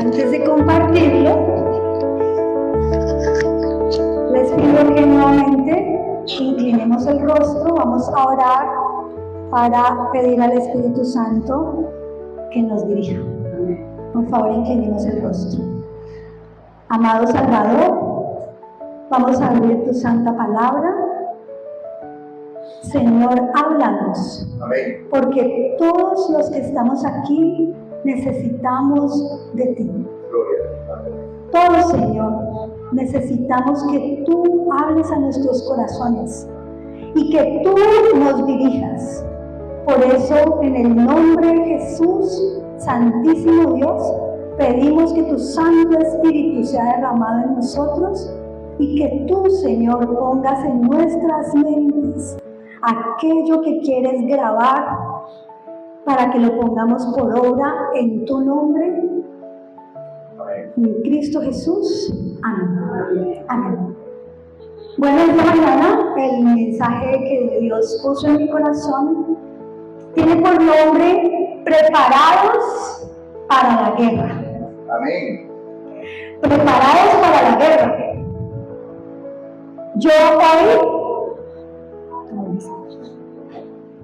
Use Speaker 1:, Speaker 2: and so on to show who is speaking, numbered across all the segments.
Speaker 1: Antes de compartirlo, les pido que nuevamente inclinemos el rostro. Vamos a orar para pedir al Espíritu Santo que nos dirija. Por favor, inclinemos el rostro. Amado Salvador, vamos a abrir tu santa palabra. Señor, háblanos. Amén. Porque todos los que estamos aquí necesitamos de ti. Todos, Señor, necesitamos que tú hables a nuestros corazones y que tú nos dirijas. Por eso, en el nombre de Jesús, Santísimo Dios, pedimos que tu Santo Espíritu sea derramado en nosotros y que tú, Señor, pongas en nuestras mentes aquello que quieres grabar para que lo pongamos por obra en tu nombre. En Cristo Jesús. Amén. Amén. Bueno, esta mañana el mensaje que Dios puso en mi corazón tiene por nombre Preparados para la guerra. Amén. Preparados para la guerra. Yo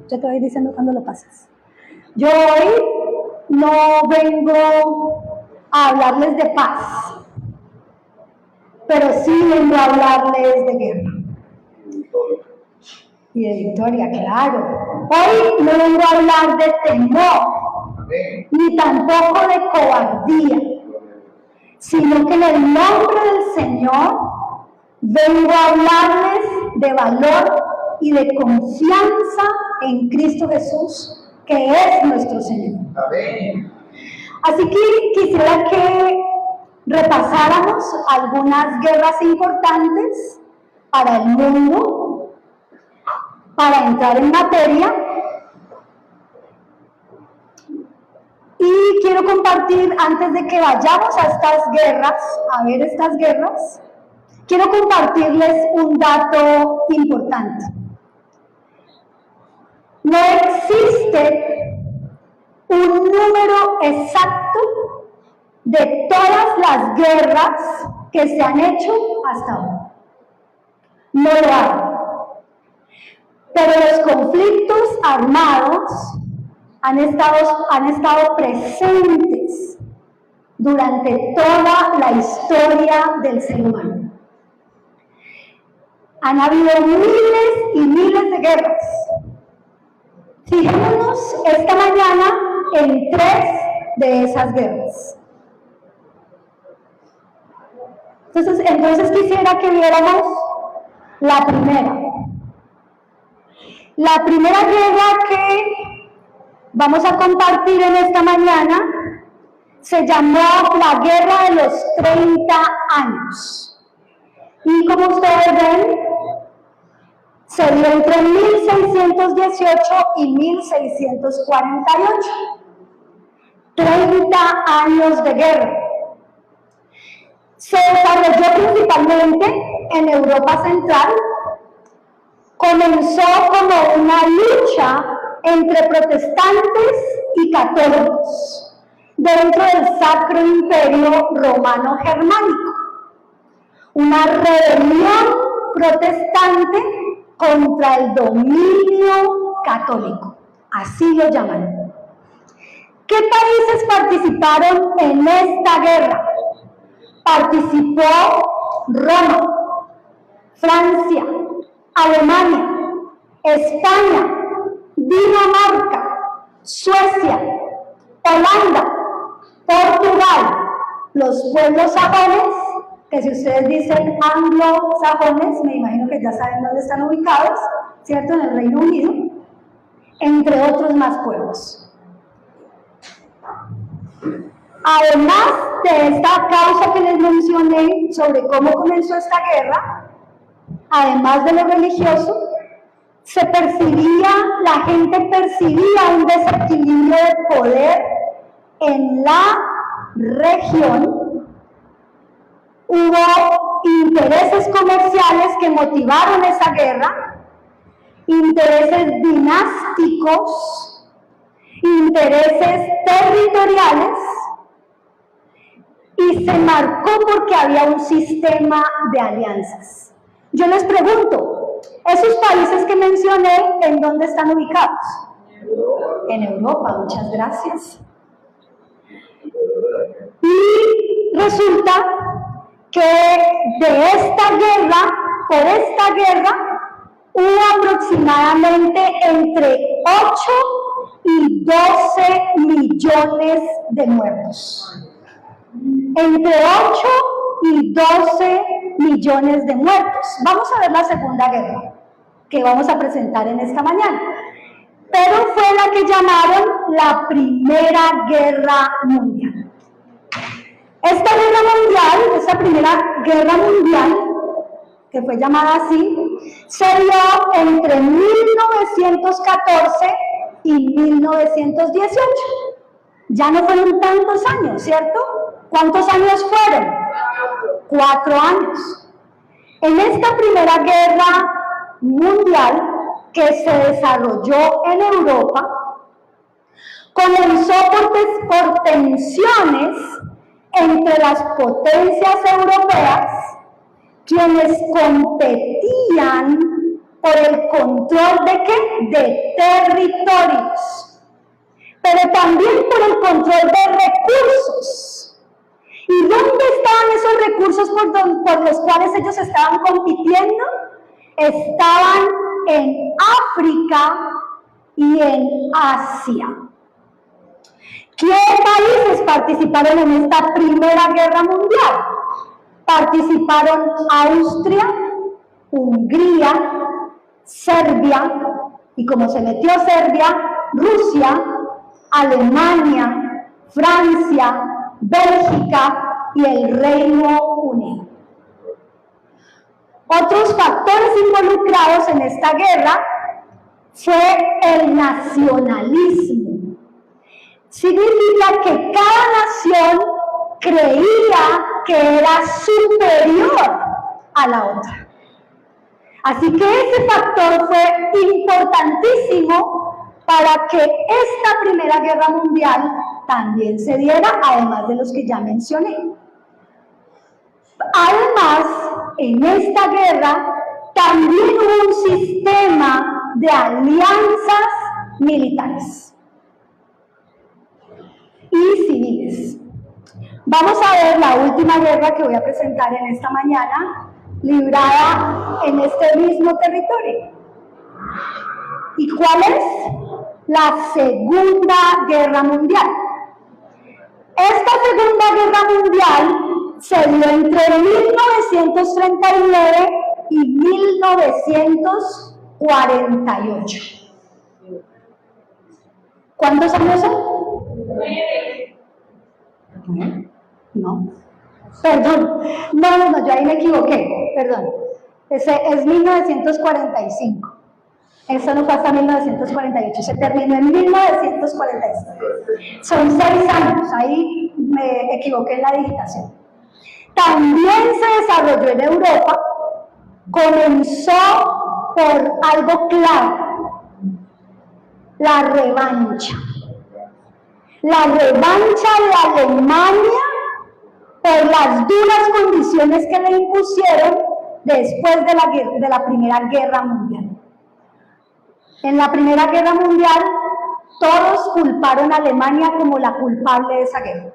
Speaker 1: te voy diciendo cuando lo pasas. Yo hoy no vengo a hablarles de paz, pero sí vengo a hablarles de guerra y de victoria, claro. Hoy no vengo a hablar de temor, ni tampoco de cobardía, sino que en el nombre del Señor vengo a hablarles de valor y de confianza en Cristo Jesús, que es nuestro Señor. Amén. Así que quisiera que repasáramos algunas guerras importantes para el mundo, para entrar en materia. Y quiero compartir, antes de que vayamos a estas guerras, a ver estas guerras, quiero compartirles un dato importante. No existe un número exacto de todas las guerras que se han hecho hasta ahora. No lo hay. Pero los conflictos armados han estado presentes durante toda la historia del ser humano. Han habido miles y miles de guerras. Fijémonos esta mañana en 3 de esas guerras. Entonces quisiera que viéramos la primera. La primera guerra que vamos a compartir en esta mañana se llamó la Guerra de los 30 años. Y como ustedes ven, se dio entre 1618 y 1648. 30 años de guerra. Se desarrolló principalmente en Europa Central. Comenzó como una lucha entre protestantes y católicos dentro del Sacro Imperio Romano Germánico. Una rebelión protestante contra el dominio católico, así lo llaman. ¿Qué países participaron en esta guerra? Participó Roma, Francia, Alemania, España, Dinamarca, Suecia, Holanda, Portugal, los pueblos sajones, que si ustedes dicen anglosajones, me imagino que ya saben dónde están ubicados, ¿cierto? En el Reino Unido, entre otros más pueblos. Además de esta causa que les mencioné sobre cómo comenzó esta guerra, además de lo religioso, la gente percibía un desequilibrio de poder en la región. Hubo intereses comerciales que motivaron esa guerra, intereses dinásticos, intereses territoriales, y se marcó porque había un sistema de alianzas. Yo les pregunto, esos países que mencioné, ¿en dónde están ubicados? En Europa, muchas gracias. Y resulta que de esta guerra, por esta guerra, hubo aproximadamente entre 8 y 12 millones de muertos. Entre 8 y 12 millones de muertos. Vamos a ver la Segunda Guerra, que vamos a presentar en esta mañana. Pero fue la que llamaron la Primera Guerra Mundial. Esta guerra mundial, esta Primera Guerra Mundial, que fue llamada así, se dio entre 1914 y 1918. Ya no fueron tantos años, ¿cierto? ¿Cuántos años fueron? 4 años. En esta Primera Guerra Mundial, que se desarrolló en Europa, comenzó por tensiones entre las potencias europeas, quienes competían por el control ¿de qué? De territorios, pero también por el control de recursos. ¿Y dónde estaban esos recursos por los cuales ellos estaban compitiendo? Estaban en África y en Asia. ¿Qué países participaron en esta Primera Guerra Mundial? Participaron Austria, Hungría, Serbia, y como se metió Serbia, Rusia, Alemania, Francia, Bélgica y el Reino Unido. Otros factores involucrados en esta guerra fue el nacionalismo. Significa que cada nación creía que era superior a la otra. Así que ese factor fue importantísimo para que esta Primera Guerra Mundial también se diera, además de los que ya mencioné. Además, en esta guerra también hubo un sistema de alianzas militares y civiles. Vamos a ver la última guerra que voy a presentar en esta mañana, librada en este mismo territorio. ¿Y cuál es? La Segunda Guerra Mundial. Esta Segunda Guerra Mundial se dio entre 1939 y 1948. ¿Cuántos años son? 9. No. Perdón. No, yo ahí me equivoqué. Perdón. Ese es 1945. Eso no fue hasta 1948. Se terminó en 1945. Son 6 años. Ahí me equivoqué en la digitación. También se desarrolló en Europa. Comenzó por algo clave: la revancha. La revancha de Alemania por las duras condiciones que le impusieron después de la Primera Guerra Mundial. En la Primera Guerra Mundial, todos culparon a Alemania como la culpable de esa guerra.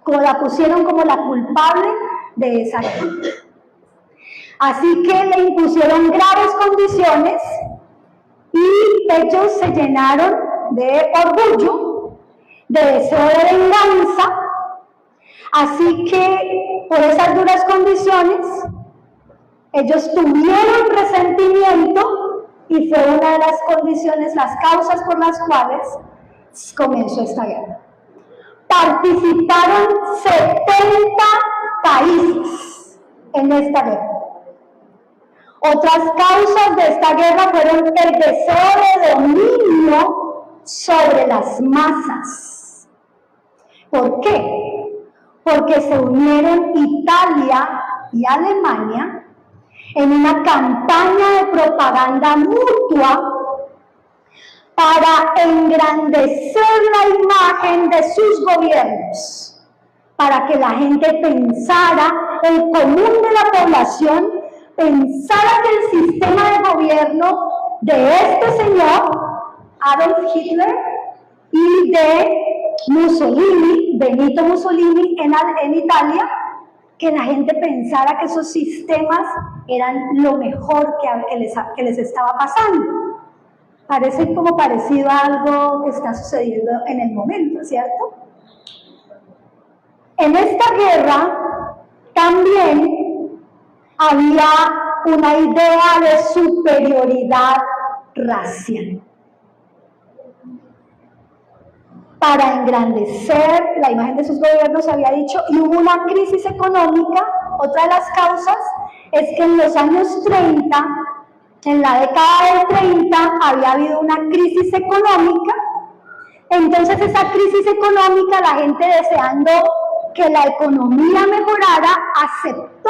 Speaker 1: Como la pusieron como la culpable de esa guerra. Así que le impusieron graves condiciones y ellos se llenaron de orgullo, de deseo de venganza. Así que por esas duras condiciones, ellos tuvieron resentimiento y fue una de las condiciones, las causas por las cuales comenzó esta guerra. Participaron 70 países en esta guerra. Otras causas de esta guerra fueron el deseo de dominio sobre las masas. ¿Por qué? Porque se unieron Italia y Alemania en una campaña de propaganda mutua para engrandecer la imagen de sus gobiernos, para que la gente pensara, el común de la población, pensara que el sistema de gobierno de este señor, Adolf Hitler, y de Mussolini, Benito Mussolini en Italia, que la gente pensara que esos sistemas eran lo mejor que les estaba pasando. Parece como parecido a algo que está sucediendo en el momento, ¿cierto? En esta guerra también había una idea de superioridad racial. Para engrandecer la imagen de sus gobiernos, había dicho, y hubo una crisis económica. Otra de las causas es que en los años 30, en la década del 30, había habido una crisis económica. Entonces esa crisis económica, la gente deseando que la economía mejorara, aceptó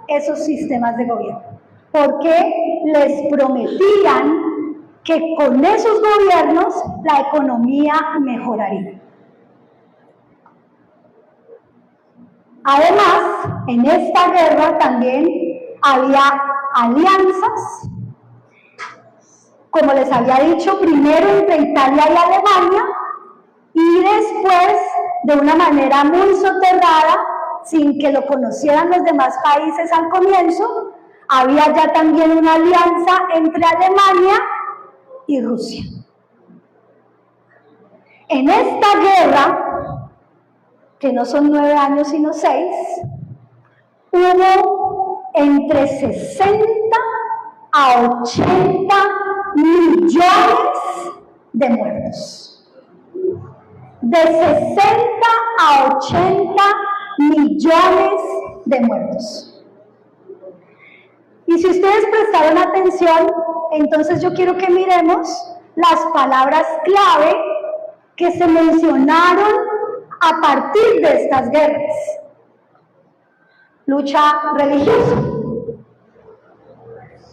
Speaker 1: esos sistemas de gobierno, porque les prometían que con esos gobiernos la economía mejoraría. Además, en esta guerra también había alianzas, como les había dicho, primero entre Italia y Alemania, y después, de una manera muy soterrada, sin que lo conocieran los demás países al comienzo, había ya también una alianza entre Alemania y Rusia. En esta guerra, que no son 9 años sino 6, hubo entre 60 a 80 millones de muertos. De 60 a 80 millones de muertos. Y si ustedes prestaron atención, entonces yo quiero que miremos las palabras clave que se mencionaron a partir de estas guerras. Lucha religiosa,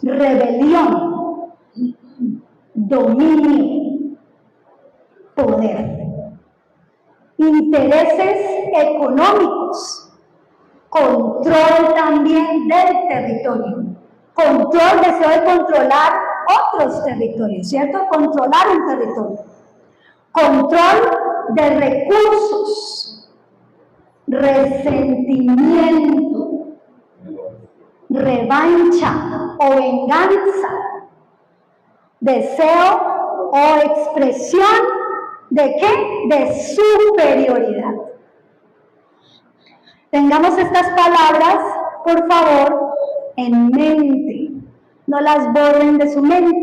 Speaker 1: rebelión, dominio, poder, intereses económicos, control también del territorio, control, deseo de controlar otros territorios, ¿cierto? Controlar un territorio, control de recursos, resentimiento, revancha o venganza, deseo o expresión ¿de qué? De superioridad. Tengamos estas palabras, por favor, en mente. No las borren de su mente.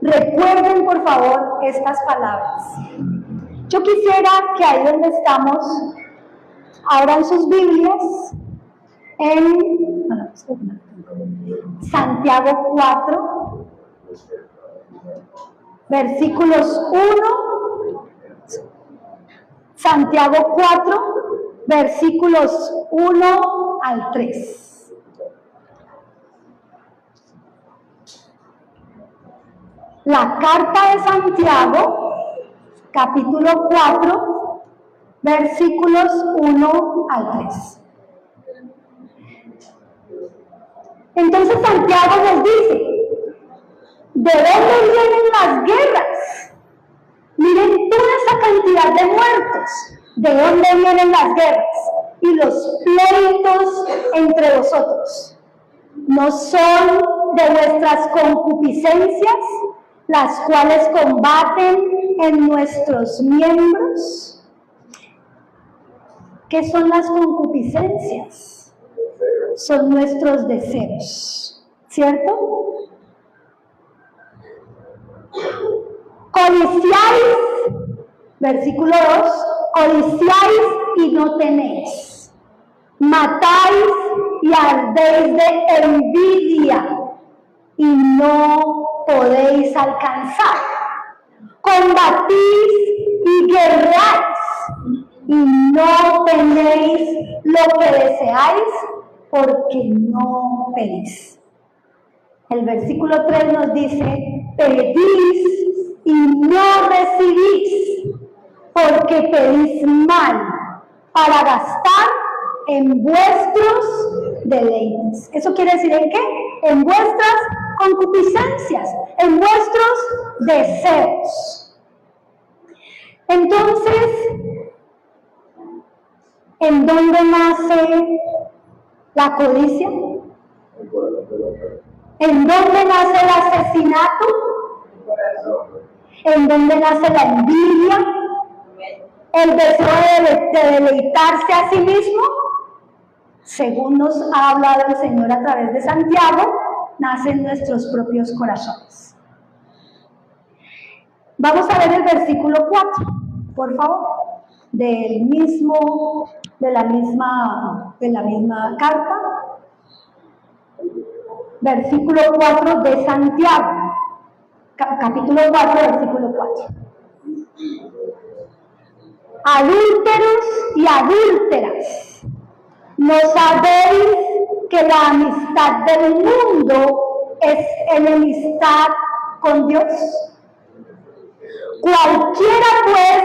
Speaker 1: Recuerden, por favor, estas palabras. Yo quisiera que ahí donde estamos, abran sus Biblias en Santiago 4, versículos 1. Santiago 4, versículos 1 al 3. La carta de Santiago, capítulo 4, versículos 1 al 3. Entonces Santiago nos dice, ¿de dónde vienen las guerras? Miren toda esa cantidad de muertos. ¿De dónde vienen las guerras? Y los pleitos entre vosotros. ¿No son de vuestras concupiscencias, las cuales combaten en nuestros miembros? ¿Qué son las concupiscencias? Son nuestros deseos, ¿cierto? Codiciáis, versículo 2, codiciáis y no tenéis, matáis y ardéis de envidia y no podéis alcanzar, combatís y guerráis y no tenéis lo que deseáis porque no pedís. El versículo 3 nos dice, pedís y no recibís, porque pedís mal, para gastar en vuestros deleites. ¿Eso quiere decir en qué? En vuestras concupiscencias, en vuestros deseos. Entonces, ¿en dónde nace la codicia? ¿En dónde nace el asesinato? ¿En dónde nace la envidia? ¿El deseo de deleitarse a sí mismo? Según nos ha hablado el Señor a través de Santiago, nace en nuestros propios corazones. Vamos a ver el versículo 4, por favor, de la misma carta. Versículo 4 de Santiago, capítulo 4, versículo 4. Adúlteros y adúlteras, ¿no sabéis que la amistad del mundo es enemistad con Dios? Cualquiera pues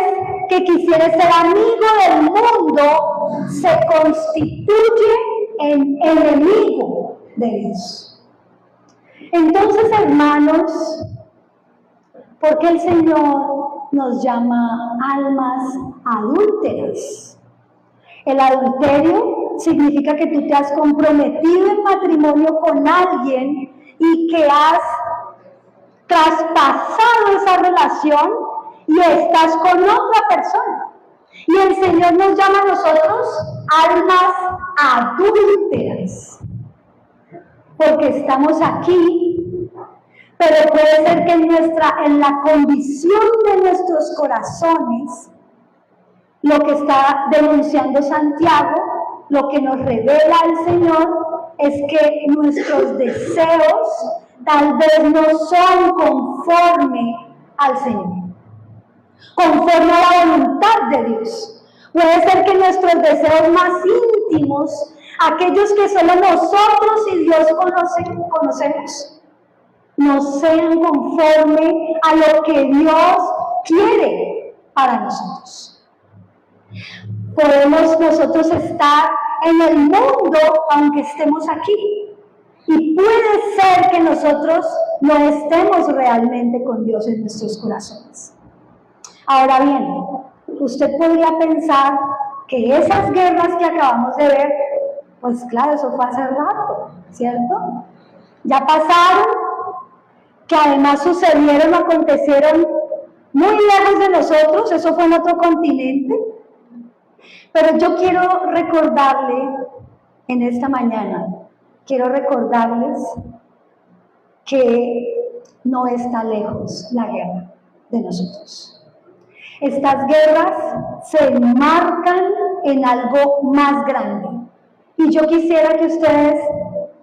Speaker 1: que quisiera ser amigo del mundo se constituye en enemigo de Dios. Entonces, hermanos, ¿por qué el Señor nos llama almas adúlteras? El adulterio significa que tú te has comprometido en matrimonio con alguien y que has traspasado esa relación y estás con otra persona. Y el Señor nos llama a nosotros almas adúlteras, porque estamos aquí, pero puede ser que en la condición de nuestros corazones, lo que está denunciando Santiago, lo que nos revela el Señor, es que nuestros deseos tal vez no son conforme al Señor, conforme a la voluntad de Dios. Puede ser que nuestros deseos más íntimos, aquellos que solo nosotros y Dios conocemos, no sean conforme a lo que Dios quiere para nosotros. Podemos nosotros estar en el mundo aunque estemos aquí, y puede ser que nosotros no estemos realmente con Dios en nuestros corazones. Ahora bien, usted podría pensar que esas guerras que acabamos de ver, pues claro, eso fue hace rato, ¿cierto? Ya pasaron, que además sucedieron, acontecieron muy lejos de nosotros, eso fue en otro continente. Pero yo quiero recordarle en esta mañana, quiero recordarles que no está lejos la guerra de nosotros. Estas guerras se enmarcan en algo más grande. Y yo quisiera que ustedes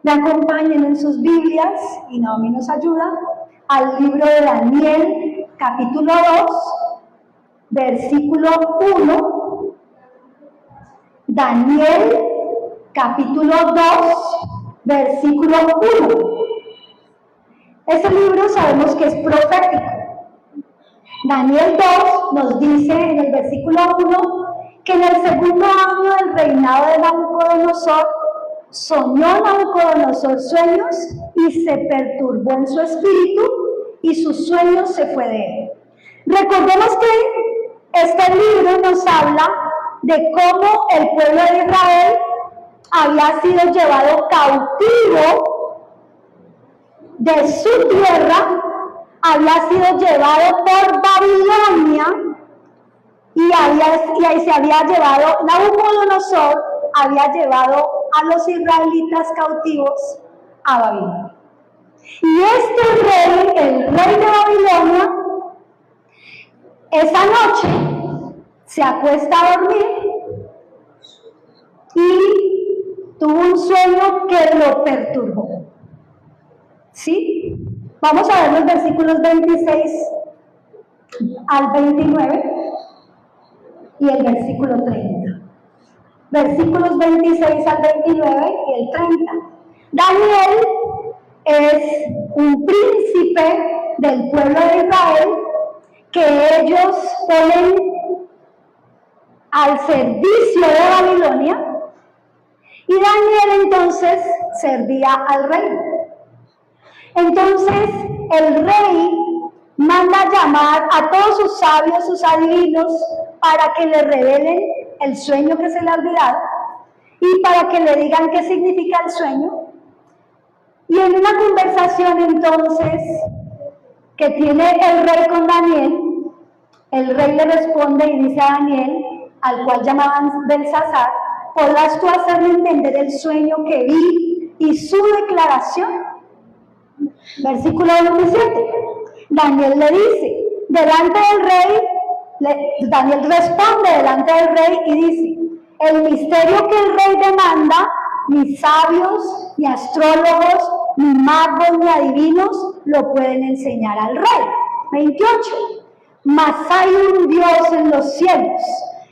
Speaker 1: me acompañen en sus Biblias, y Naomi nos ayuda, al libro de Daniel, capítulo 2, versículo 1. Daniel, capítulo 2, versículo 1. Ese libro sabemos que es profético. Daniel 2 nos dice en el versículo 1 que en el segundo año del reinado de Nabucodonosor, soñó Nabucodonosor sueños y se perturbó en su espíritu y sus sueños se fue de él. Recordemos que este libro nos habla de cómo el pueblo de Israel había sido llevado cautivo de su tierra, había sido llevado por Babilonia y se había llevado, Nabucodonosor había llevado a los israelitas cautivos a Babilonia. Y este rey, el rey de Babilonia, esa noche se acuesta a dormir y tuvo un sueño que lo perturbó. ¿Sí? Vamos a ver los versículos 26 al 29 y el versículo 30. Versículos 26 al 29 y el 30. Daniel es un príncipe del pueblo de Israel que ellos ponen al servicio de Babilonia, Y Daniel entonces servía al rey. Entonces el rey manda llamar a todos sus sabios, sus adivinos, para que le revelen el sueño que se le ha olvidado y para que le digan qué significa el sueño. Y en una conversación entonces que tiene el rey con Daniel, el rey le responde y dice a Daniel, al cual llamaban Belsasar, ¿podrás tú hacerme entender el sueño que vi y su declaración? Versículo 27. Daniel le dice, delante del rey, Daniel responde delante del rey y dice, el misterio que el rey demanda, ni sabios, ni astrólogos, ni magos, ni adivinos lo pueden enseñar al rey. 28. Mas hay un Dios en los cielos,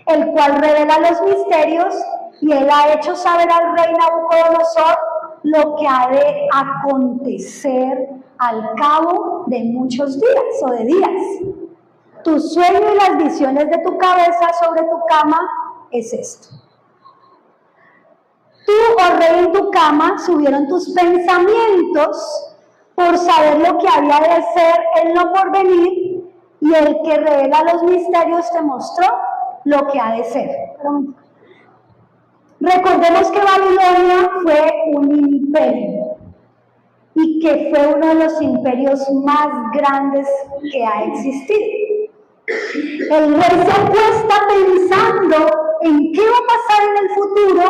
Speaker 1: el cual revela los misterios, y él ha hecho saber al rey Nabucodonosor lo que ha de acontecer al cabo de muchos días o de días. Tu sueño y las visiones de tu cabeza sobre tu cama es esto. Tú, oh rey, en tu cama subieron tus pensamientos por saber lo que había de ser en lo porvenir, y el que revela los misterios te mostró lo que ha de ser. Recordemos que Babilonia fue un imperio y que fue uno de los imperios más grandes que ha existido. El rey se acuesta pensando en qué va a pasar en el futuro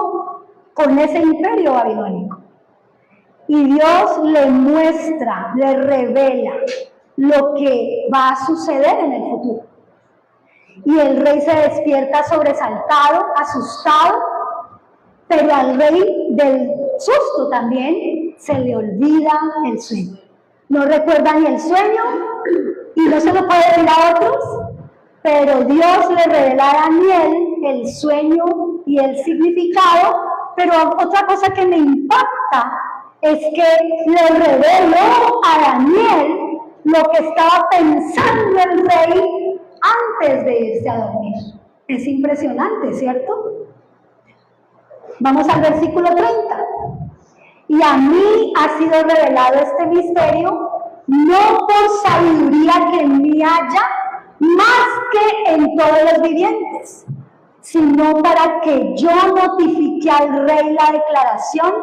Speaker 1: con ese imperio babilónico. Y Dios le muestra, le revela lo que va a suceder en el futuro. Y el rey se despierta sobresaltado, asustado, pero al rey del susto también se le olvida el sueño. No recuerda ni el sueño y no se lo puede decir a otros, pero Dios le revela a Daniel el sueño y el significado. Pero otra cosa que me impacta es que le reveló a Daniel lo que estaba pensando el rey antes de irse a dormir. Es impresionante, ¿cierto? Vamos al versículo 30. Y a mí ha sido revelado este misterio, no por sabiduría que en mí haya, más que en todos los vivientes, sino para que yo notifique al rey la declaración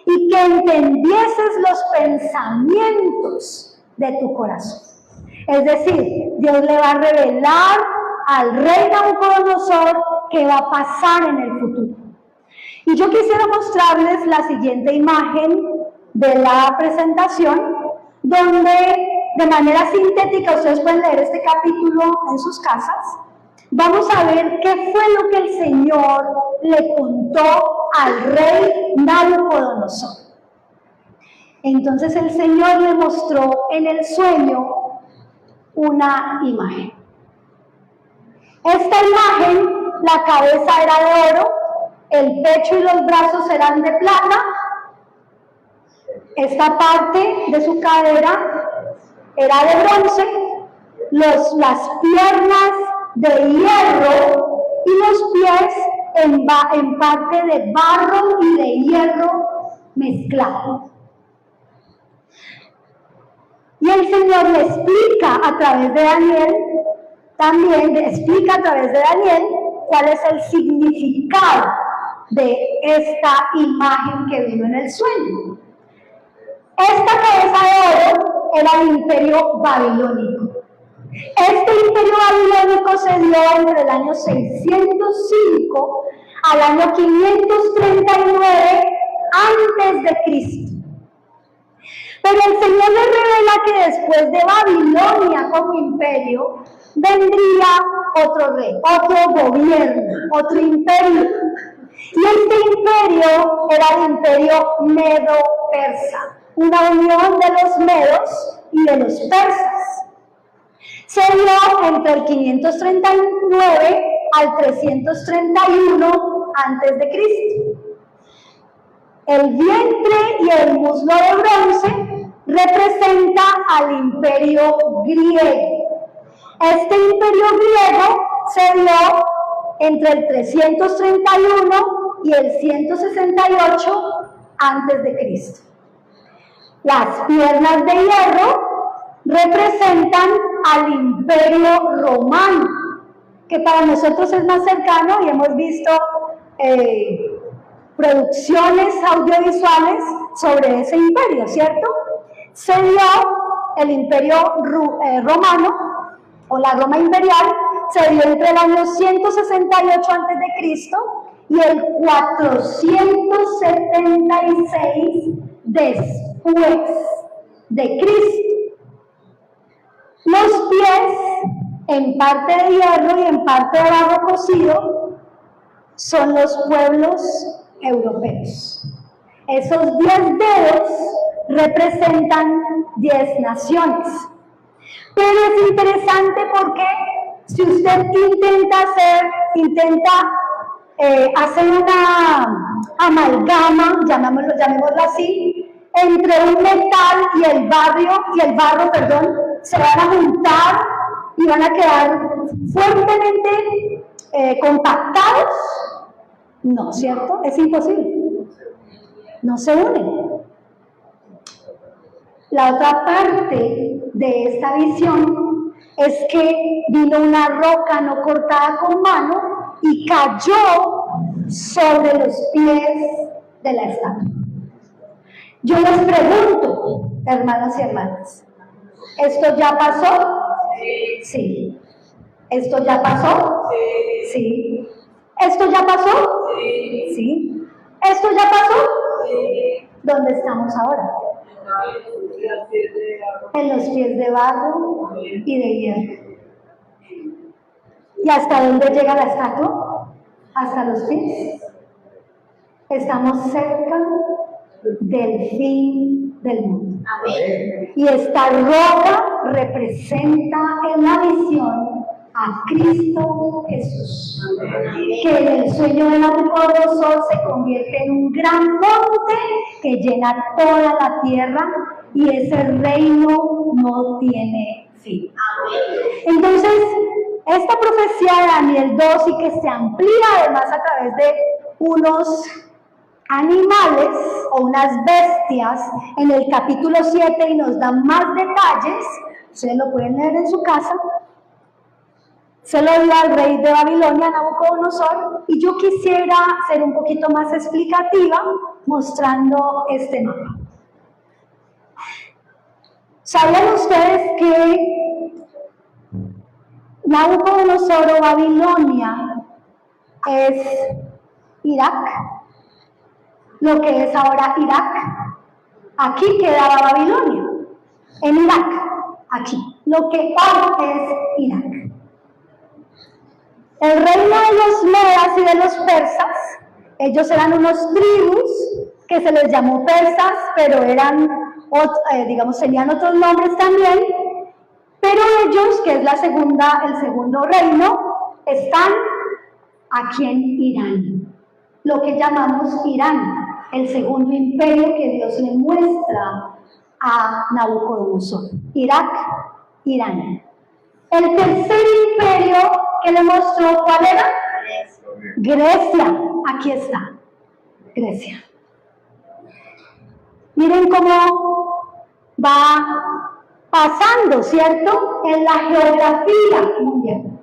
Speaker 1: y que entendieses los pensamientos de tu corazón. Es decir, Dios le va a revelar al rey Nabucodonosor qué va a pasar en el futuro. Y yo quisiera mostrarles la siguiente imagen de la presentación, donde de manera sintética ustedes pueden leer este capítulo en sus casas. Vamos a ver qué fue lo que el Señor le contó al rey Nabucodonosor. Entonces el Señor le mostró en el sueño una imagen. Esta imagen, la cabeza era de oro, el pecho y los brazos eran de plata, esta parte de su cadera era de bronce, las piernas de hierro y los pies en parte de barro y de hierro mezclado. Y el Señor le explica a través de Daniel, también le explica a través de Daniel cuál es el significado de esta imagen que vino en el sueño. Esta cabeza de oro era el imperio babilónico. Este imperio babilónico se dio entre el año 605 al año 539 antes de Cristo. Pero el Señor le revela que después de Babilonia como imperio, vendría otro rey, otro gobierno, otro imperio. Y este imperio era el imperio medo-persa, una unión de los medos y de los persas. Se dio entre el 539 al 331 antes de Cristo. El vientre y el muslo de bronce representa al imperio griego. Este imperio griego se dio entre el 331 y el 168 antes de Cristo. Las piernas de hierro representan al Imperio Romano, que para nosotros es más cercano y hemos visto producciones audiovisuales sobre ese imperio, ¿cierto? Se dio el Imperio Romano, o la Roma imperial, se dio entre el año 168 a.C. y el 476 después de Cristo. Los pies, en parte de hierro y en parte de barro cocido, son los pueblos europeos. Esos 10 dedos representan 10 naciones. Pero es interesante porque si usted intenta hacer una amalgama, llamémoslo así, entre un metal y el barro, se van a juntar y van a quedar fuertemente compactados. No, ¿cierto? Es imposible. No se unen. La otra parte de esta visión es que vino una roca no cortada con mano y cayó sobre los pies de la estatua. Yo les pregunto, hermanos y hermanas, ¿esto ya pasó? Sí. ¿Esto ya pasó? Sí. ¿Esto ya pasó? Sí. ¿Esto ya pasó? ¿Dónde estamos ahora? En los pies de barro y de hierro. ¿Y hasta dónde llega la estatua? Hasta los pies. Estamos cerca del fin del mundo. Y esta roca representa en la visión a Cristo Jesús, que en el sueño de Nabucodonosor se convierte en un gran monte que llena toda la tierra y ese reino no tiene fin. Entonces, esta profecía de Daniel 2 y que se amplía además a través de unos animales o unas bestias en el capítulo 7 y nos dan más detalles, ustedes lo pueden leer en su casa. Se lo dio al rey de Babilonia, Nabucodonosor, y yo quisiera ser un poquito más explicativa mostrando este mapa. ¿Sabían ustedes que Nabucodonosor o Babilonia es Irak? Lo que es ahora Irak. Aquí quedaba Babilonia, en Irak, aquí. Lo que hoy es Irak. El reino de los medas y de los persas, ellos eran unos tribus que se les llamó persas, pero eran, tenían otros nombres también, pero ellos, que es el segundo reino, están aquí en Irán, lo que llamamos Irán, el segundo imperio que Dios le muestra a Nabucodonosor. Irak, Irán. El tercer imperio que le mostró, ¿cuál era? Grecia. Aquí está, Grecia. Miren cómo va pasando, ¿cierto? En la geografía mundial.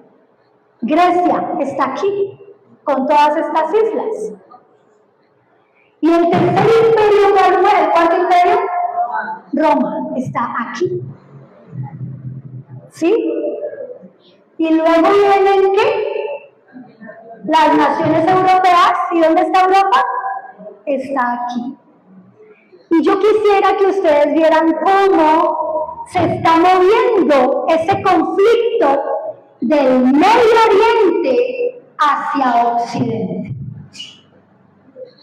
Speaker 1: Grecia está aquí, con todas estas islas. Y el tercer imperio, ¿cuál fue? ¿El cuarto imperio? Roma está aquí. ¿Sí? Y luego vienen, ¿qué? Las naciones europeas. ¿Y dónde está Europa? Está aquí. Y yo quisiera que ustedes vieran cómo se está moviendo ese conflicto del Medio Oriente hacia Occidente.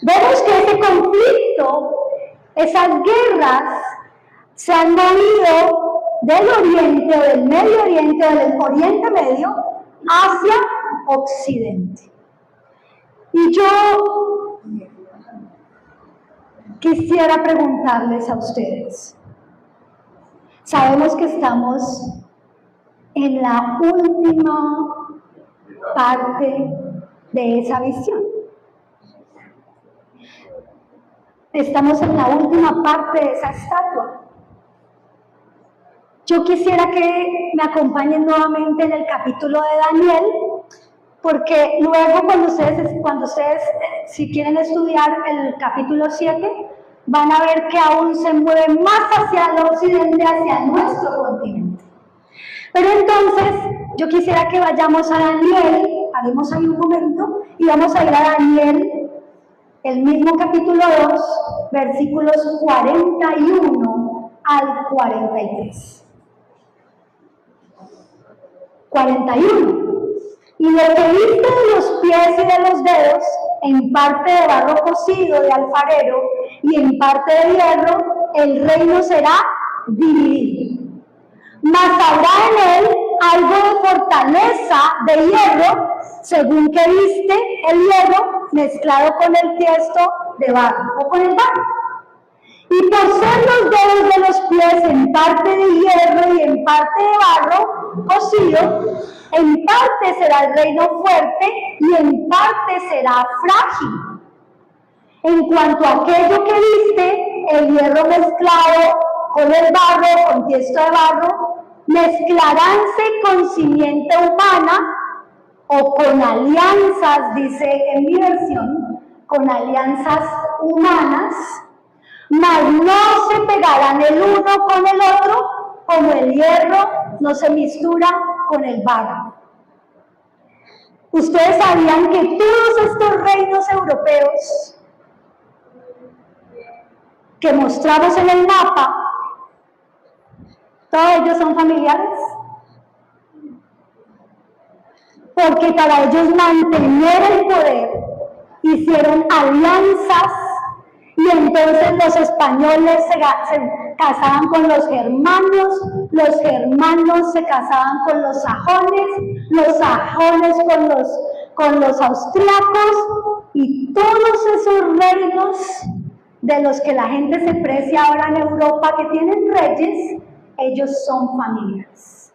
Speaker 1: Vemos que ese conflicto, esas guerras, se han movido del Oriente o del Medio Oriente o del Oriente Medio hacia Occidente. Y yo quisiera preguntarles a ustedes, sabemos que estamos en la última parte de esa visión. Estamos en la última parte de esa estatua. Yo quisiera que me acompañen nuevamente en el capítulo de Daniel, porque luego cuando ustedes si quieren estudiar el capítulo 7, van a ver que aún se mueve más hacia el occidente, hacia nuestro continente. Pero entonces, yo quisiera que vayamos a Daniel, haremos ahí un momento, y vamos a ir a Daniel, el mismo capítulo 2, versículos 41 al 43. 41. Y lo que viste de los pies y de los dedos, en parte de barro cocido de alfarero y en parte de hierro, el reino será dividido. Mas habrá en él algo de fortaleza de hierro, según que viste el hierro mezclado con el tiesto de barro, o con el barro. Y por ser los dedos de los pies en parte de hierro y en parte de barro cocido, en parte será el reino fuerte y en parte será frágil. En cuanto a aquello que viste, el hierro mezclado con el barro, con tiesto de barro, mezclaránse con simiente humana o con alianzas, dice en mi versión, con alianzas humanas, mas no se pegarán el uno con el otro, como el hierro no se mistura con el barro. Ustedes sabían que todos estos reinos europeos que mostramos en el mapa, todos ellos son familiares, porque para ellos mantener el poder hicieron alianzas. Y entonces los españoles se casaban con los germanos se casaban con los sajones con los austriacos, y todos esos reinos de los que la gente se precia ahora en Europa, que tienen reyes, ellos son familiares.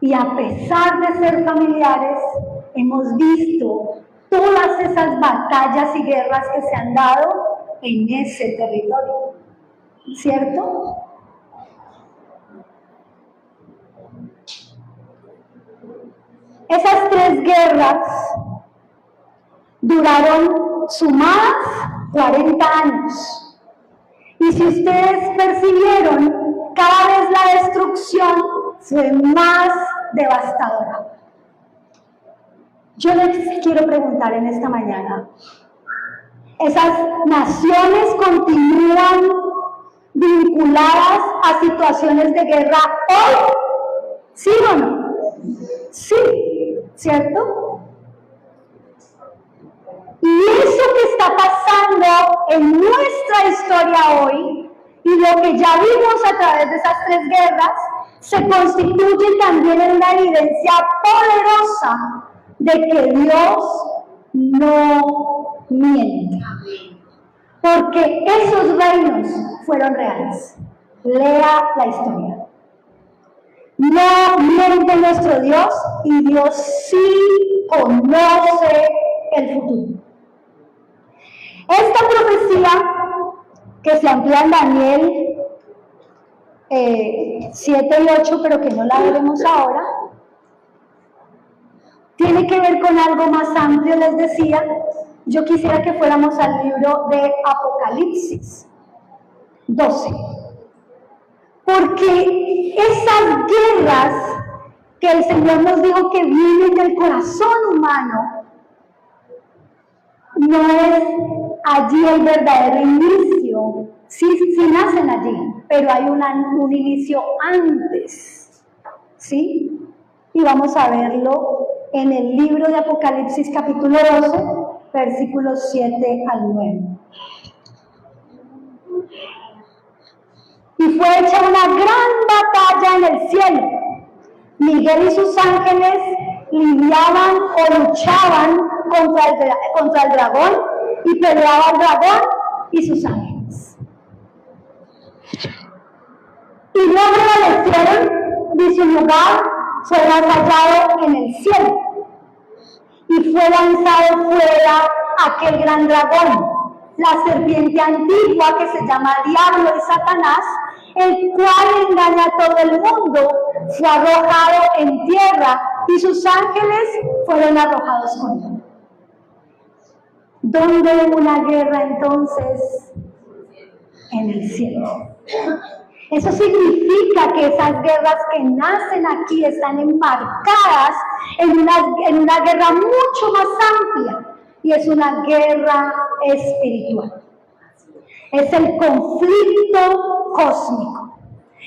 Speaker 1: Y a pesar de ser familiares, hemos visto todas esas batallas y guerras que se han dado en ese territorio, ¿cierto? Esas 3 guerras duraron sumadas 40 años. Y si ustedes percibieron, cada vez la destrucción fue más devastadora. Yo les quiero preguntar en esta mañana, ¿esas naciones continúan vinculadas a situaciones de guerra hoy? ¿Sí o no? Sí, ¿cierto? Y eso que está pasando en nuestra historia hoy, y lo que ya vimos a través de esas 3 guerras, se constituye también en una evidencia poderosa de que Dios no miente, porque esos reinos fueron reales. Lea la historia. No miente nuestro Dios, y Dios sí conoce el futuro. Esta profecía que se amplía en Daniel 7 y 8, pero que no la veremos ahora, tiene que ver con algo más amplio. Les decía, yo quisiera que fuéramos al libro de Apocalipsis 12. Porque esas guerras que el Señor nos dijo que vienen del corazón humano, no es allí el verdadero inicio. Sí nacen allí, pero hay un inicio antes, ¿sí? Y vamos a verlo en el libro de Apocalipsis capítulo 12, versículos 7 al 9. Y fue hecha una gran batalla en el cielo. Miguel y sus ángeles lidiaban o luchaban contra el dragón, y peleaba el dragón y sus ángeles. Y no prevalecieron, y su lugar fue hallado en el cielo. Y fue lanzado fuera aquel gran dragón, la serpiente antigua que se llama Diablo y Satanás, el cual engaña a todo el mundo, fue arrojado en tierra y sus ángeles fueron arrojados con él. ¿Dónde hubo una guerra entonces? En el cielo. Eso significa que esas guerras que nacen aquí están enmarcadas en una guerra mucho más amplia, y es una guerra espiritual. Es el conflicto cósmico,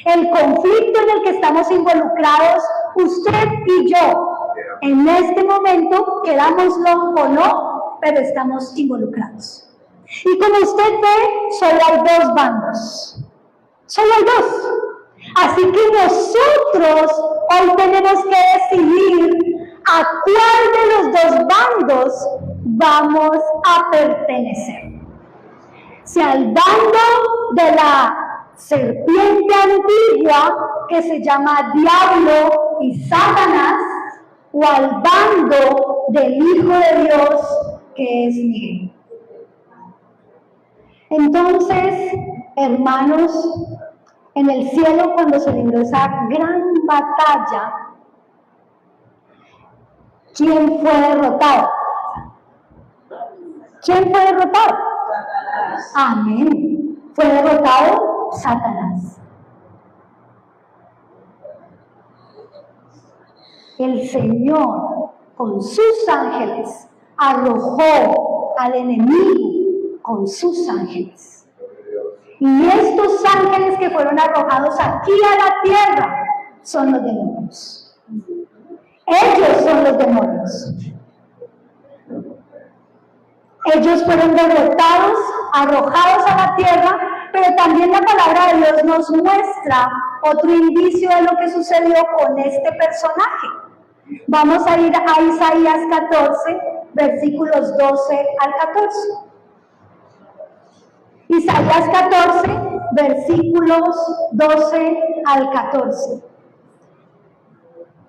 Speaker 1: el conflicto en el que estamos involucrados usted y yo. En este momento, querámoslo o no, pero estamos involucrados. Y como usted ve, solo hay dos bandos. Solo hay dos. Así que nosotros hoy tenemos que decidir a cuál de los dos bandos vamos a pertenecer. Si al bando de la serpiente antigua, que se llama Diablo y Satanás, o al bando del Hijo de Dios, que es Miguel. Entonces, hermanos, en el cielo, cuando se libró esa gran batalla, ¿quién fue derrotado? ¿Quién fue derrotado? Satanás. Amén. Fue derrotado Satanás. El Señor, con sus ángeles, arrojó al enemigo con sus ángeles. Y estos ángeles que fueron arrojados aquí a la tierra son los demonios. Ellos son los demonios. Ellos fueron derrotados, arrojados a la tierra, pero también la palabra de Dios nos muestra otro indicio de lo que sucedió con este personaje. Vamos a ir a Isaías 14, versículos 12 al 14. Isaías 14, versículos 12 al 14.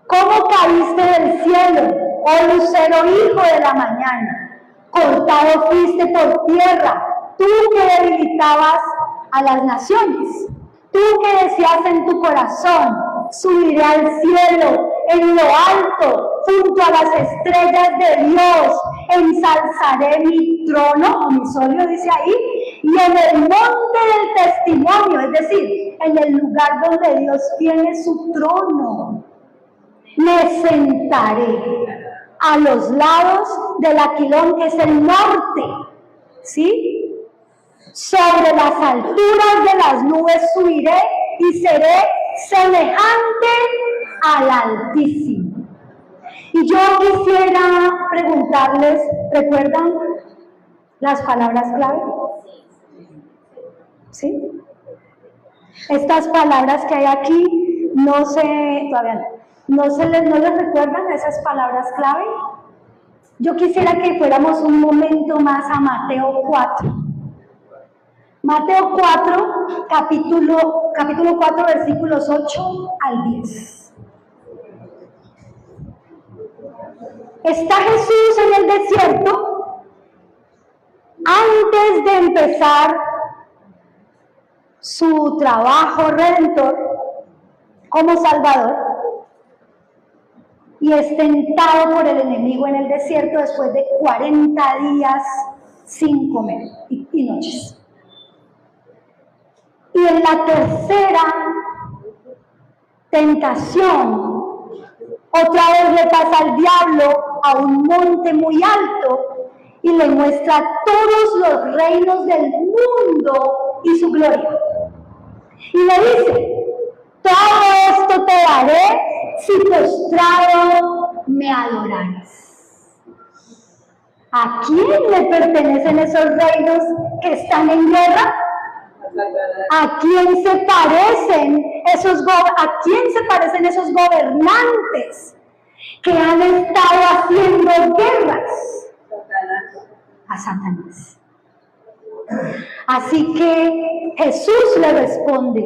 Speaker 1: ¿Cómo caíste del cielo, oh lucero hijo de la mañana? Cortado fuiste por tierra, tú que debilitabas a las naciones. Tú que decías en tu corazón, subiré al cielo, en lo alto, junto a las estrellas de Dios, ensalzaré mi trono, o mi solio dice ahí, y en el monte del testimonio, es decir, en el lugar donde Dios tiene su trono, me sentaré a los lados del Aquilón, que es el norte, ¿sí? Sobre las alturas de las nubes subiré y seré semejante al Altísimo. Y yo quisiera preguntarles, ¿recuerdan las palabras clave? ¿Sí? Estas palabras que hay aquí, no les recuerdan esas palabras clave. Yo quisiera que fuéramos un momento más a Mateo 4. Mateo 4, capítulo 4, versículos 8 al 10. Está Jesús en el desierto antes de empezar su trabajo redentor como Salvador, y es tentado por el enemigo en el desierto después de 40 días sin comer y noches. Y en la tercera tentación, otra vez le pasa al diablo a un monte muy alto y le muestra todos los reinos del mundo y su gloria. Y le dice, todo esto te daré si postrado me adorares. ¿A quién le pertenecen esos reinos que están en guerra? ¿A quién se parecen esos gobernantes que han estado haciendo guerras? A Satanás. Así que Jesús le responde,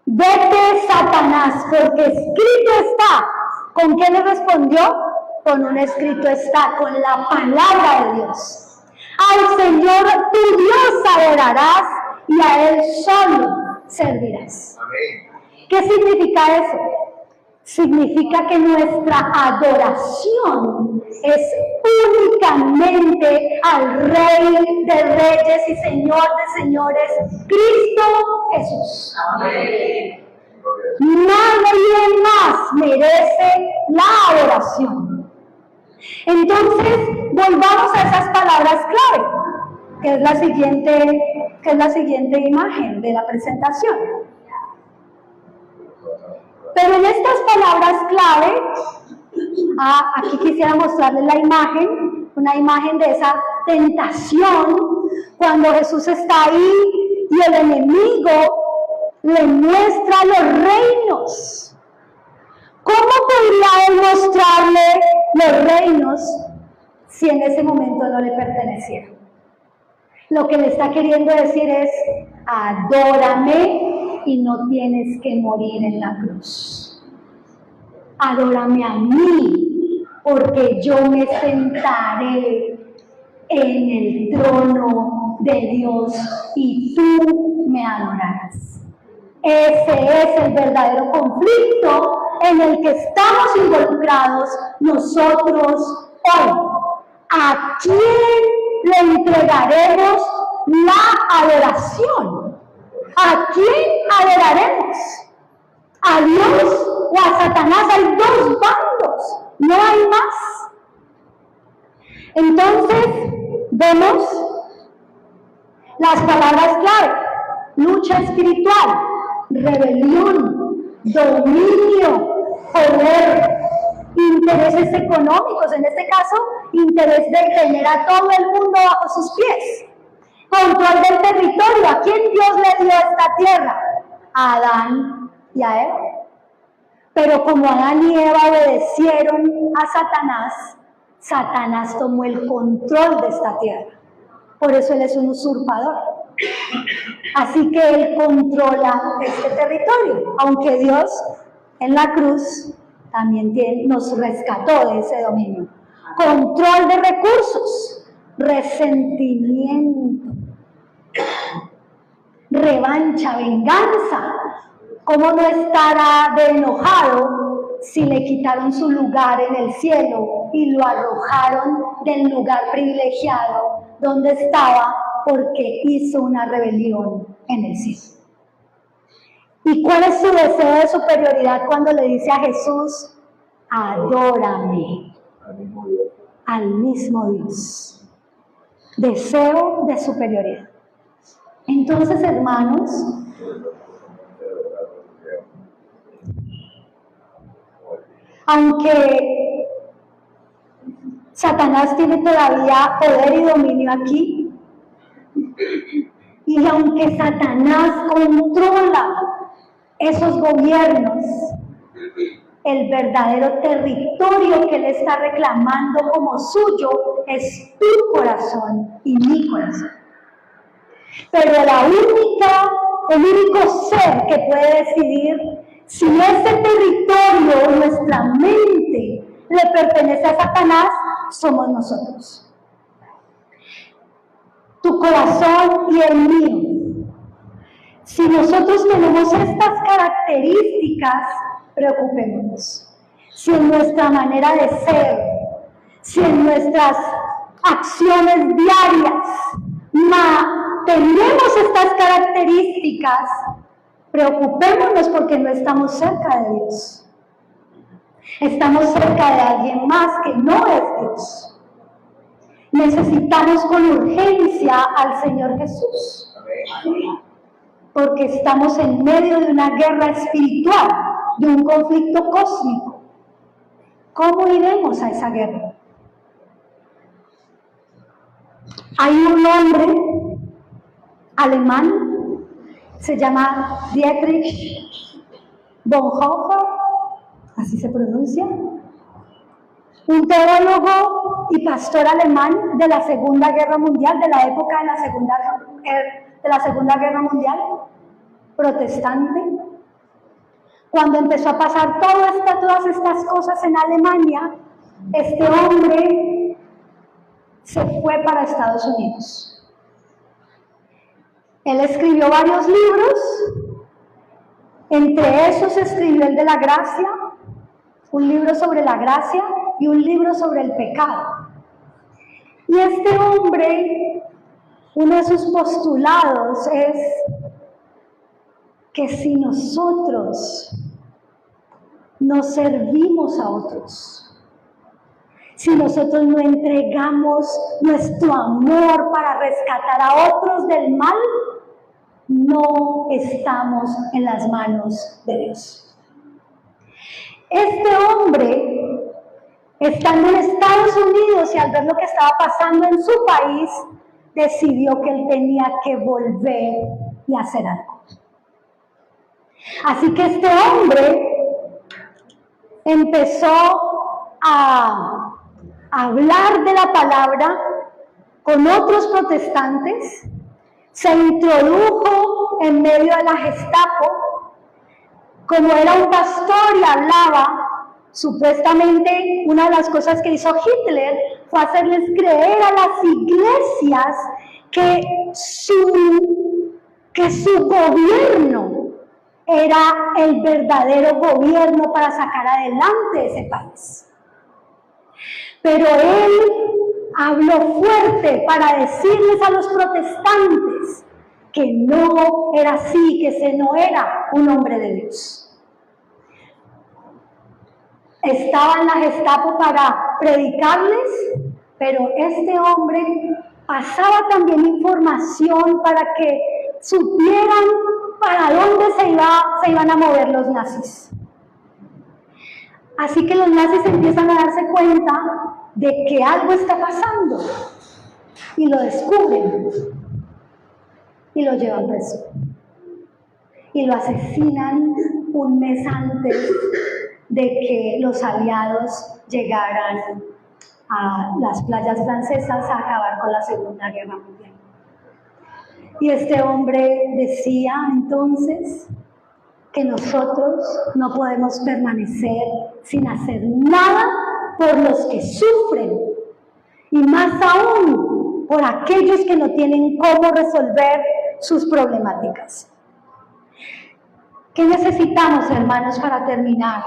Speaker 1: vete, Satanás, porque escrito está. ¿Con qué le respondió? Con un escrito está, con la palabra de Dios. Al Señor tu Dios adorarás y a Él solo servirás.
Speaker 2: Amén.
Speaker 1: ¿Qué significa eso? Significa que nuestra adoración es únicamente al Rey de Reyes y Señor de Señores, Cristo Jesús.
Speaker 2: Amén.
Speaker 1: Nadie más merece la adoración. Entonces, volvamos a esas palabras clave, que es la siguiente imagen de la presentación. Pero en estas palabras clave, aquí quisiera mostrarles la imagen, una imagen de esa tentación, cuando Jesús está ahí y el enemigo le muestra los reinos. ¿Cómo podría él mostrarle los reinos si en ese momento no le pertenecieran? Lo que le está queriendo decir es: adórame y no tienes que morir en la cruz. Adórame a mí, porque yo me sentaré en el trono de Dios y tú me adorarás. Ese es el verdadero conflicto en el que estamos involucrados nosotros hoy. ¿A quién le entregaremos la adoración? ¿A quién adoraremos? ¿A Dios o a Satanás? Hay dos bandos, no hay más. Entonces, vemos las palabras clave: lucha espiritual, rebelión, dominio, poder, intereses económicos, en este caso, interés de tener a todo el mundo bajo sus pies, control del territorio. ¿A quién Dios le dio esta tierra? A Adán y a Eva. Pero como Adán y Eva obedecieron a Satanás, Satanás tomó el control de esta tierra. Por eso él es un usurpador. Así que él controla este territorio, aunque Dios en la cruz también nos rescató de ese dominio. Control de recursos, resentimiento, revancha, venganza. ¿Cómo no estará de enojado si le quitaron su lugar en el cielo y lo arrojaron del lugar privilegiado donde estaba porque hizo una rebelión en el cielo? ¿Y cuál es su deseo de superioridad cuando le dice a Jesús: adórame? Al mismo Dios. Deseo de superioridad. Entonces, hermanos, aunque Satanás tiene todavía poder y dominio aquí, y aunque Satanás controla esos gobiernos, el verdadero territorio que él está reclamando como suyo es tu corazón y mi corazón. Pero el único ser que puede decidir si ese territorio, nuestra mente, le pertenece a Satanás, somos nosotros. Tu corazón y el mío. Si nosotros tenemos estas características, preocupémonos. Si en nuestra manera de ser, si en nuestras acciones diarias tenemos estas características, preocupémonos porque no estamos cerca de Dios. Estamos cerca de alguien más que no es Dios. Necesitamos con urgencia al Señor Jesús. Porque estamos en medio de una guerra espiritual, de un conflicto cósmico. ¿Cómo iremos a esa guerra? Hay un hombre alemán, se llama Dietrich Bonhoeffer, así se pronuncia, un teólogo y pastor alemán de la Segunda Guerra Mundial, de la época de la Segunda Guerra Mundial, protestante. Cuando empezó a pasar todas estas cosas en Alemania, este hombre se fue para Estados Unidos. Él escribió varios libros, entre esos escribió el de la gracia, un libro sobre la gracia y un libro sobre el pecado. Y este hombre, uno de sus postulados es que si nosotros no servimos a otros, si nosotros no entregamos nuestro amor para rescatar a otros del mal, no estamos en las manos de Dios. Este hombre, estando en Estados Unidos y al ver lo que estaba pasando en su país, decidió que él tenía que volver y hacer algo. Así que este hombre empezó a hablar de la palabra con otros protestantes, se introdujo en medio de la Gestapo, como era un pastor y hablaba, supuestamente una de las cosas que hizo Hitler fue hacerles creer a las iglesias que su gobierno era el verdadero gobierno para sacar adelante ese país. Pero él habló fuerte para decirles a los protestantes que no era así, que ese no era un hombre de Dios. Estaba en la Gestapo para predicarles, pero este hombre pasaba también información para que supieran para dónde se iban a mover los nazis. Así que los nazis empiezan a darse cuenta de que algo está pasando y lo descubren y lo llevan preso y lo asesinan un mes antes de que los aliados llegaran a las playas francesas a acabar con la Segunda Guerra Mundial. Y este hombre decía entonces que nosotros no podemos permanecer sin hacer nada por los que sufren, y más aún por aquellos que no tienen cómo resolver sus problemáticas. ¿Qué necesitamos, hermanos, para terminar?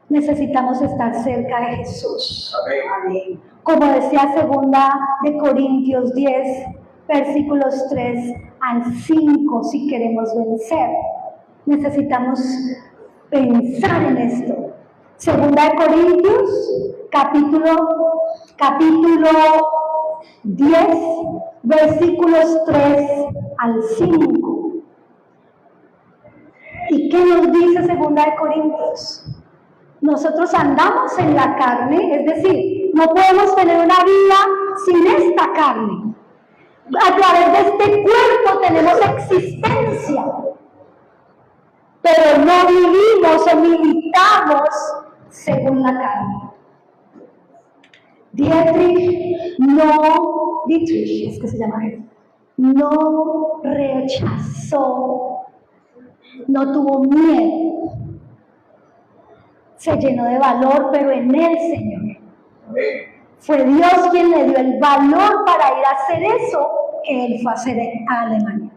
Speaker 1: Necesitamos estar cerca de Jesús. Amén. Como decía 2 Corintios 10, versículos 3 al 5, si queremos vencer. Necesitamos pensar en esto. 2 Corintios, capítulo 10, versículos 3 al 5. ¿Y qué nos dice 2 Corintios? Nosotros andamos en la carne, es decir, no podemos tener una vida sin esta carne. A través de este cuerpo tenemos existencia, pero no vivimos o militamos según la carne. Dietrich es que se llama él, no rechazó, no tuvo miedo, se llenó de valor, pero en el Señor. Fue Dios quien le dio el valor para ir a hacer eso que él fue a hacer a Alemania.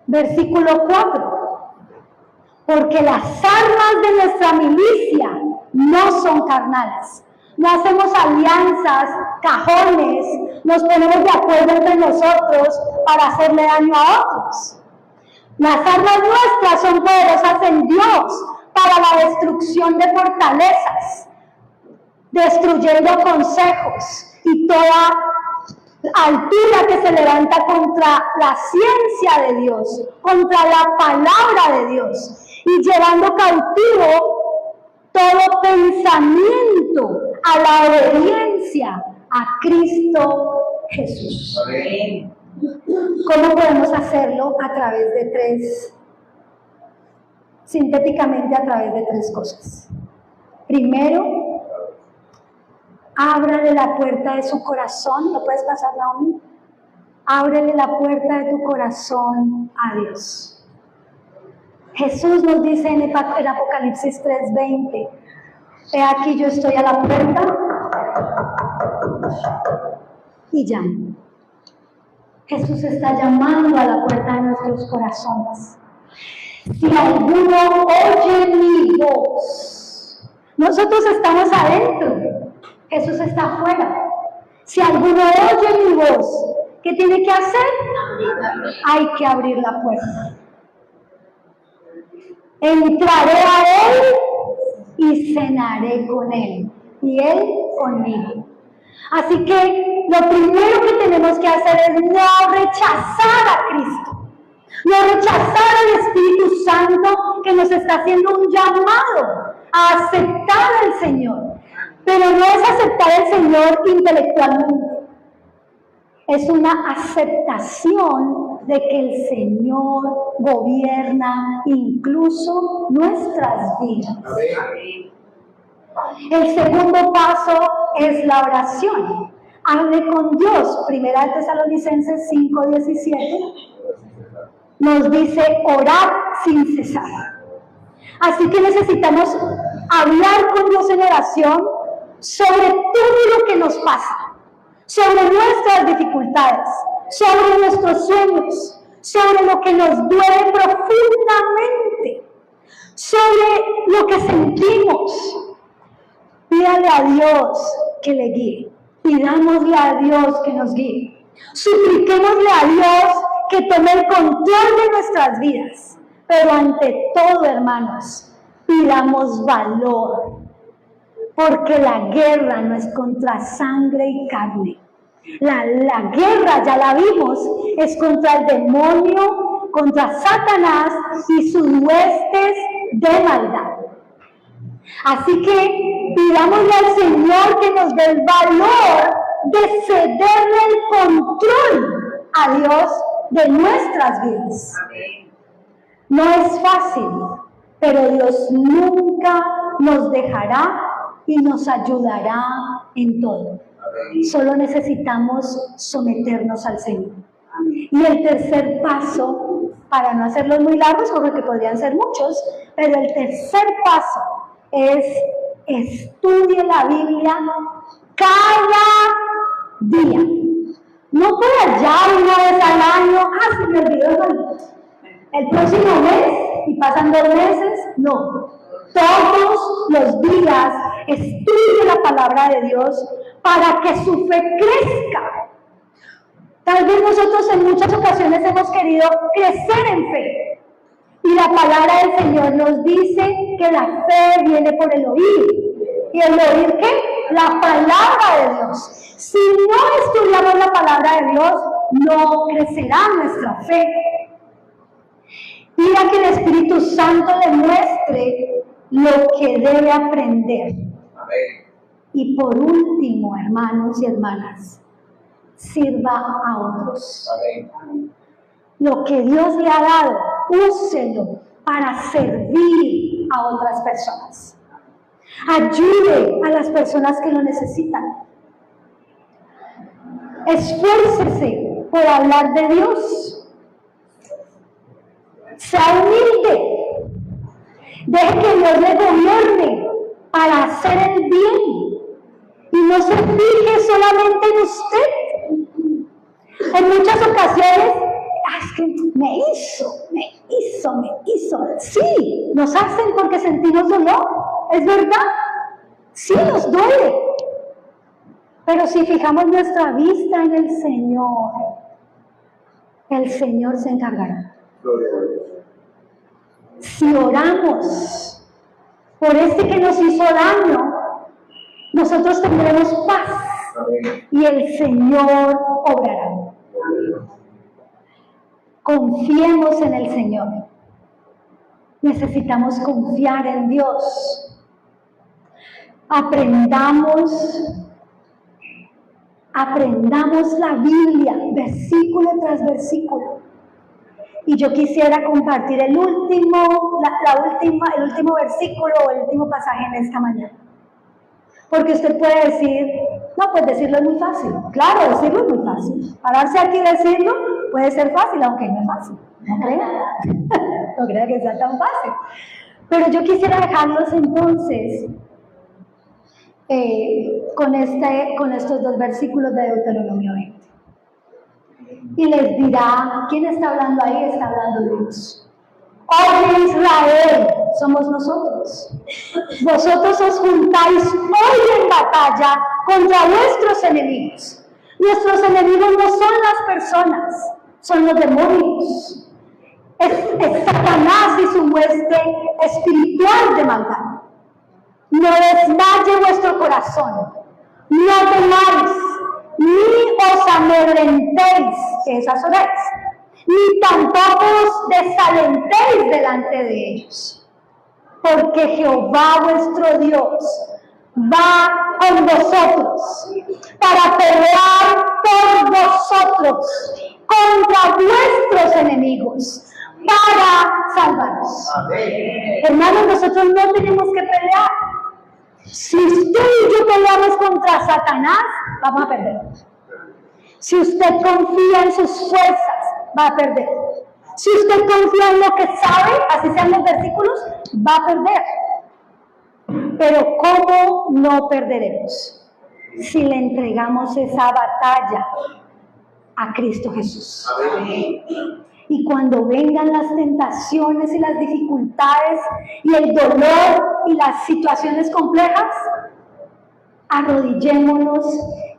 Speaker 1: Versículo 4. Porque las armas de nuestra milicia no son carnales. No hacemos alianzas, cajones, nos ponemos de acuerdo entre nosotros para hacerle daño a otros. Las armas nuestras son poderosas en Dios para la destrucción de fortalezas, destruyendo consejos y toda altura que se levanta contra la ciencia de Dios, contra la palabra de Dios, y llevando cautivo todo pensamiento a la obediencia a Cristo Jesús. Amén. ¿Cómo podemos hacerlo? A través de sintéticamente a través de 3 cosas. Primero, ábrale la puerta de su corazón. ¿Lo puedes pasar, Naomi? Ábrele la puerta de tu corazón a Dios. Jesús nos dice en Apocalipsis 3:20, he aquí yo estoy a la puerta y llama. Jesús está llamando a la puerta de nuestros corazones. Si alguno oye mi voz, nosotros estamos adentro, Jesús está afuera. Si alguno oye mi voz, ¿qué tiene que hacer? Hay que abrir la puerta. Entraré a él y cenaré con él, y él conmigo. Así que lo primero que tenemos que hacer es no rechazar a Cristo, no rechazar al Espíritu Santo que nos está haciendo un llamado a aceptar al Señor. Pero no es aceptar al Señor intelectualmente, es una aceptación de que el Señor gobierna incluso nuestras vidas. El segundo paso es la oración. Hable con Dios. Primera de Tesalonicenses 5:17 nos dice orar sin cesar. Así que necesitamos hablar con Dios en oración sobre todo lo que nos pasa, sobre nuestras dificultades, sobre nuestros sueños, sobre lo que nos duele profundamente, sobre lo que sentimos. Pídale a Dios que le guíe, pidámosle a Dios que nos guíe, supliquémosle a Dios que tome el control de nuestras vidas, pero ante todo, hermanos, pidamos valor, porque la guerra no es contra sangre y carne. La guerra, ya la vimos, es contra el demonio, contra Satanás y sus huestes de maldad. Así que pidámosle al Señor que nos dé el valor de cederle el control a Dios de nuestras vidas. No es fácil, pero Dios nunca nos dejará y nos ayudará en todo. Solo necesitamos someternos al Señor. Y el tercer paso, para no hacerlos muy largos, porque podrían ser muchos, pero el tercer paso es estudie la Biblia cada día. No por allá una vez al año, se me olvidó el próximo mes y pasan 2 meses, no. Todos los días estudie la palabra de Dios para que su fe crezca. Tal vez nosotros en muchas ocasiones hemos querido crecer en fe. Y la palabra del Señor nos dice que la fe viene por el oír. ¿Y el oír qué? La palabra de Dios. Si no estudiamos la palabra de Dios, no crecerá nuestra fe. Pida que el Espíritu Santo le muestre lo que debe aprender. Amén. Y por último, hermanos y hermanas, sirva a otros. Amén. Lo que Dios le ha dado, úselo para servir a otras personas. Ayude a las personas que lo necesitan. Esfuércese por hablar de Dios. Sea humilde. Deje que Dios le gobierne para hacer el bien. Y no se fije solamente en usted. En muchas ocasiones, es que me hizo. Sí, nos hacen porque sentimos dolor. ¿Es verdad? Sí, nos duele. Pero si fijamos nuestra vista en el Señor se encargará. Si oramos por este que nos hizo daño, nosotros tendremos paz y el Señor obrará. Confiemos en el Señor. Necesitamos confiar en Dios. Aprendamos la Biblia, versículo tras versículo. Y yo quisiera compartir el último versículo o el último pasaje en esta mañana. Porque usted puede decir, no, pues decirlo es muy fácil. Claro, decirlo es muy fácil. Pararse aquí y decirlo puede ser fácil, aunque no es fácil. ¿No crea? No crea que sea tan fácil. Pero yo quisiera dejarlos entonces con estos dos versículos de Deuteronomio 20. Y les dirá, ¿quién está hablando ahí? Está hablando Dios. Oye Israel, somos nosotros. Vosotros os juntáis hoy en batalla contra vuestros enemigos. Nuestros enemigos no son las personas, son los demonios. Es Satanás y su hueste espiritual de maldad. No desmaye vuestro corazón, no temáis, ni os amedrentéis, que esas oréis, ni tampoco os desalentéis delante de ellos, porque Jehová vuestro Dios va con vosotros para pelear por vosotros contra vuestros enemigos, para salvaros. Hermanos, nosotros no tenemos que pelear. Si usted y yo peleamos contra Satanás, vamos a perder. Si usted confía en sus fuerzas, va a perder. Si usted confía en lo que sabe, así sean los versículos, va a perder. Pero ¿cómo no perderemos? Si le entregamos esa batalla a Cristo Jesús. Y cuando vengan las tentaciones y las dificultades y el dolor y las situaciones complejas, arrodillémonos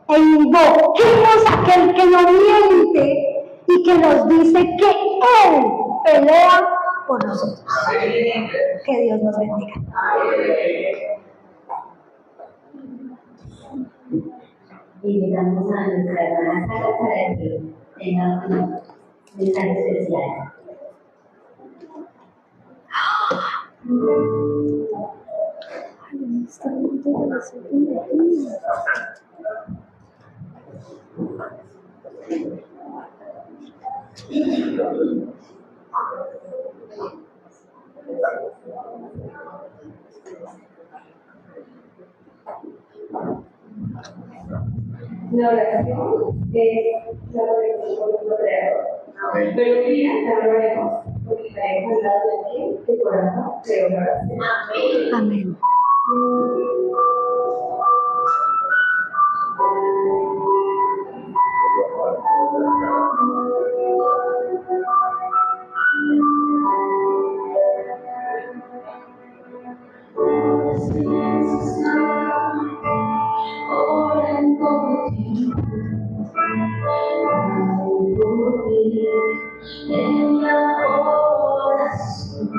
Speaker 1: e invoquemos a aquel que no miente y que nos dice que Él pelea por nosotros. Que Dios nos bendiga.
Speaker 2: Invitamos a nuestra hermana Sara para que tenga un mensaje especial. La oración es la oración por nuestro creador. Pero un día la oraremos, porque estaremos al lado de ti, de corazón, de oración.
Speaker 1: Amén.
Speaker 2: En la oración,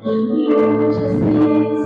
Speaker 2: muchas veces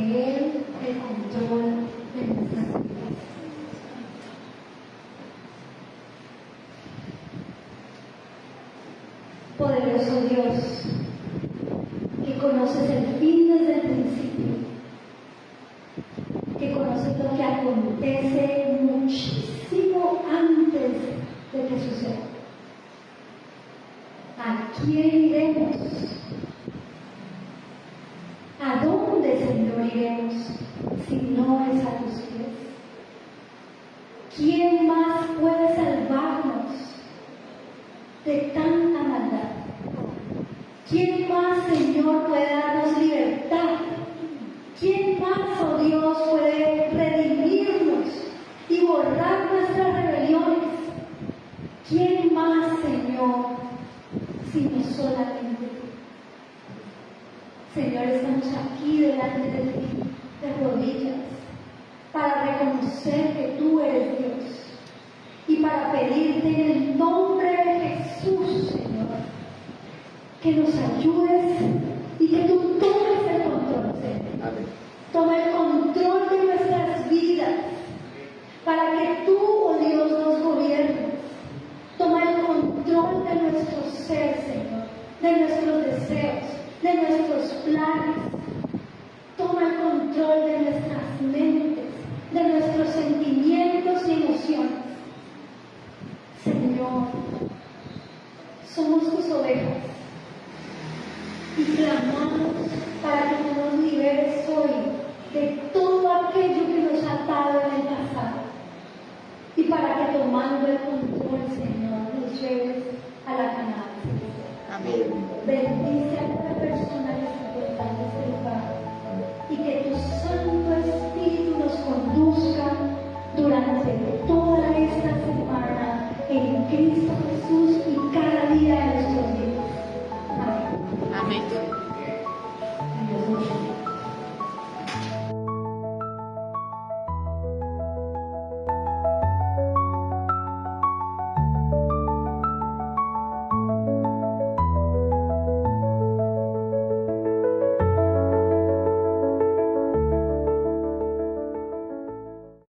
Speaker 1: Él el control de nuestras vidas. Poderoso Dios, que conoces el fin desde el principio, que conoces lo que acontece muchísimo antes de que suceda. ¿A quién iremos? ¿A dónde, Señor, iremos si no es a tus pies? ¿Quién más puede salvarnos de tanta maldad? ¿Quién más, Señor, puede darnos libertad? ¿Quién más, oh Dios, puede redimirnos y borrar nuestras rebeliones? ¿Quién más, Señor, sino solamente tú? Señor, estamos aquí delante de ti, de rodillas, para reconocer que tú eres Dios y para pedirte en el nombre de Jesús, Señor, que nos ayudes y que tú tomes el control, Señor. Amén. Toma el control de nuestras vidas para que tú, oh Dios, nos gobiernes. Toma el control de nuestro ser, Señor, de nuestros deseos, de nuestros planes. Toma el control de nuestras mentes, de nuestros sentimientos y emociones. Señor, somos tus ovejas y clamamos para que tú nos liberes hoy de todo aquello que nos ha atado en el pasado y para que tomando el control, Señor, nos lleves a la Canaán. Amén. Bendice a cada persona que está portando este lugar y que tu Santo Espíritu nos conduzca durante toda esta semana en Cristo.